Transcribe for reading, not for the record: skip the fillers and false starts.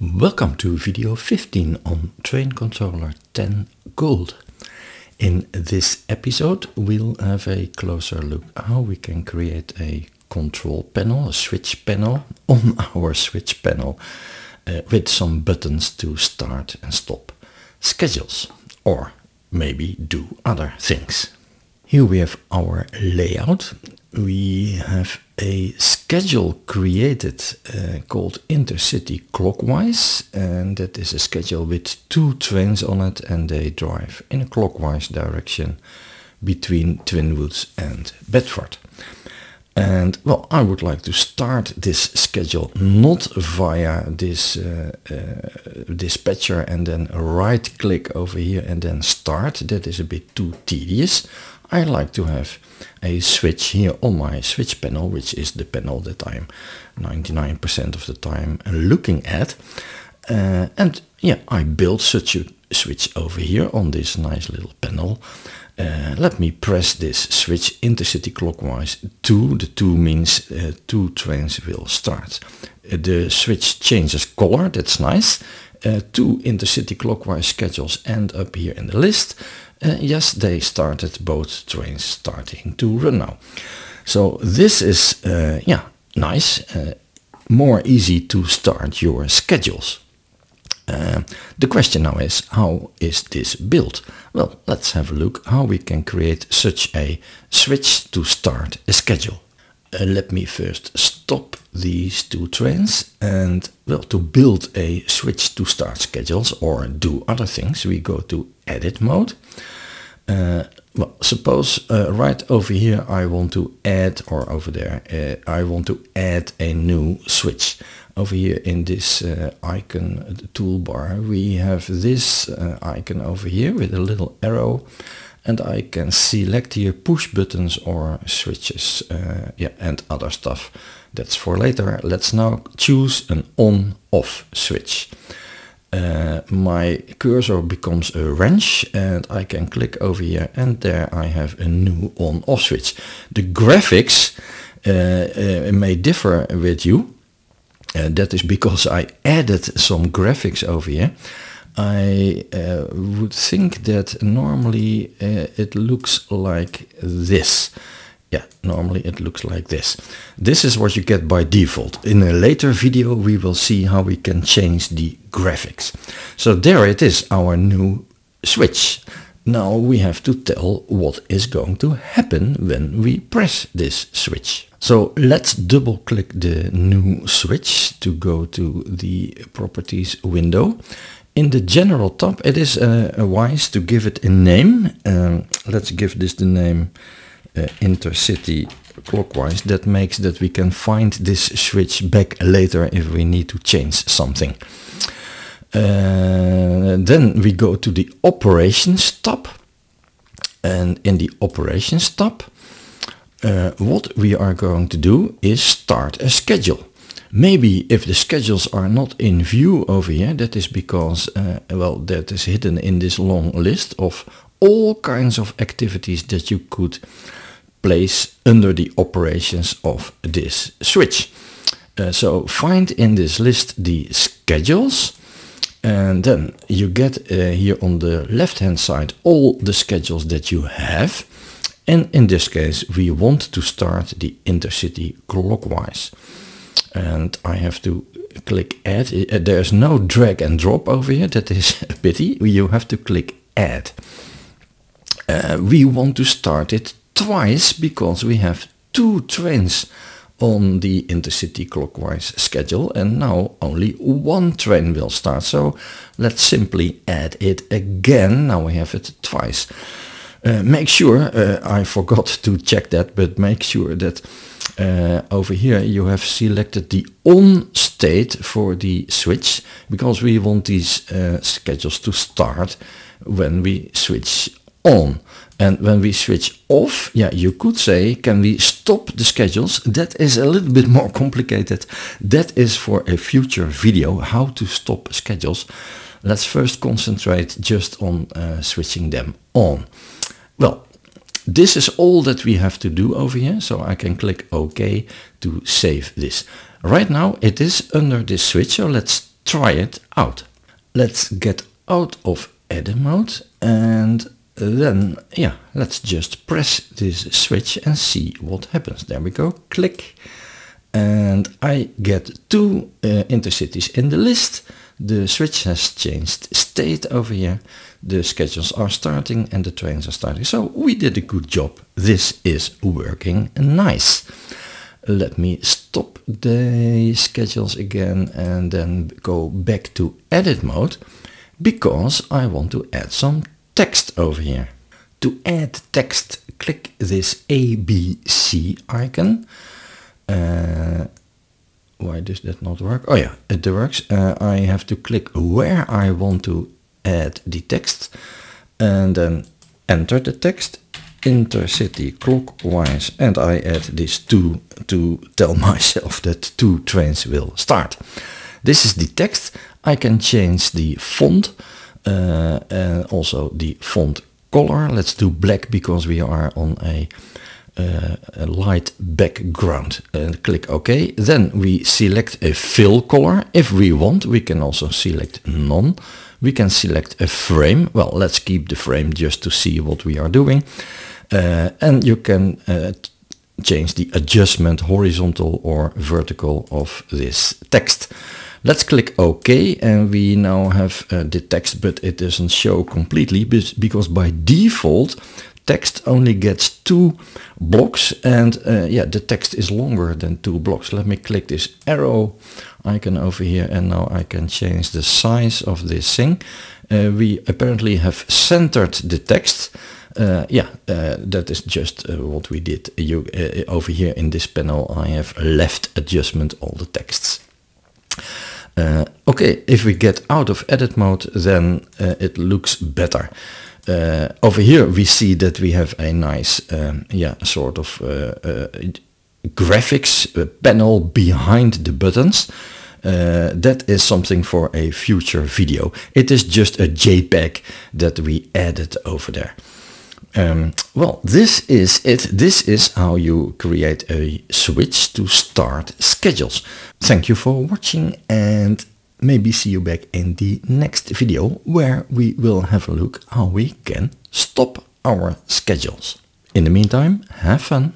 Welcome to video 15 on Traincontroller 10 Gold. In this episode we'll have a closer look how we can create a control panel, a switch panel on our switch panel with some buttons to start and stop schedules or maybe do other things. Here we have our layout. We have a schedule created called Intercity Clockwise, and that is a schedule with two trains on it, and they drive in a clockwise direction between Twinwoods and Bedford. And well, I would like to start this schedule not via this dispatcher and then right click over here and then start. That is a bit too tedious. I like to have a switch here on my switch panel, which is the panel that I'm 99% of the time looking at. And yeah, I built such a switch over here on this nice little panel. Let me press this switch Intercity Clockwise 2. The 2 means two trains will start. The switch changes color, that's nice. Two Intercity Clockwise schedules end up here in the list. Yes, they started, both trains starting to run now. So this is, yeah, nice, more easy to start your schedules. The question now is, how is this built? Well, let's have a look how we can create such a switch to start a schedule. Let me first stop these two trains, and well, to build a switch to start schedules or do other things, we go to edit mode. Well, suppose right over here I want to add, or over there, I want to add a new switch. Over here in this icon toolbar we have this icon over here with a little arrow, and I can select here push buttons or switches, yeah, and other stuff. That's for later. Let's now choose an on-off switch. My cursor becomes a wrench and I can click over here, and there I have a new on-off switch. The graphics may differ with you. That is because I added some graphics over here. I would think that normally it looks like this. Yeah, normally it looks like this. This is what you get by default. In a later video we will see how we can change the graphics. So there it is, our new switch. Now we have to tell what is going to happen when we press this switch. So let's double click the new switch to go to the properties window. In the general tab it is wise to give it a name. Let's give this the name Intercity Clockwise. That makes that we can find this switch back later if we need to change something. Then we go to the Operations tab, and in the Operations tab what we are going to do is start a schedule. Maybe if the schedules are not in view over here, that is because well, that is hidden in this long list of all kinds of activities that you could place under the operations of this switch. So find in this list the schedules, and then you get here on the left hand side all the schedules that you have, and in this case we want to start the Intercity Clockwise, and I have to click add. There's no drag and drop over here, that is a pity. You have to click add. We want to start it twice because we have two trains on the Intercity Clockwise schedule, and now only one train will start. So let's simply add it again. Now we have it twice. Make sure, I forgot to check that, but make sure that over here you have selected the on state for the switch, because we want these schedules to start when we switch on. And when we switch off, yeah, you could say, can we stop the schedules? That is a little bit more complicated. That is for a future video, how to stop schedules. Let's first concentrate just on switching them on. Well, this is all that we have to do over here, so I can click OK to save this. Right now it is under this switch, so let's try it out. Let's get out of edit mode and then, yeah, let's just press this switch and see what happens. There we go, click. And I get 2 intercities in the list. The switch has changed state over here. The schedules are starting and the trains are starting. So we did a good job. This is working nice. Let me stop the schedules again and then go back to edit mode, because I want to add some text over here. To add text, click this ABC icon. Why does that not work? Oh yeah, it works. I have to click where I want to add the text and then enter the text, intercity clockwise, and I add this 2 to tell myself that 2 trains will start. This is the text. I can change the font and also the font color. Let's do black because we are on a light background, and click OK. Then we select a fill color. If we want, we can also select none. We can select a frame. Well, let's keep the frame just to see what we are doing. And you can change the adjustment, horizontal or vertical, of this text. Let's click OK, and we now have the text, but it doesn't show completely because by default text only gets 2 blocks, and yeah, the text is longer than 2 blocks. Let me click this arrow icon over here, and now I can change the size of this thing. We apparently have centered the text. That is just what we did. Over here in this panel I have left adjustment all the texts. Okay, if we get out of edit mode, then it looks better. Over here we see that we have a nice sort of graphics panel behind the buttons. That is something for a future video. It is just a JPEG that we added over there. Well, this is it. This is how you create a switch to start schedules. Thank you for watching, and maybe see you back in the next video where we will have a look how we can stop our schedules. In the meantime, have fun.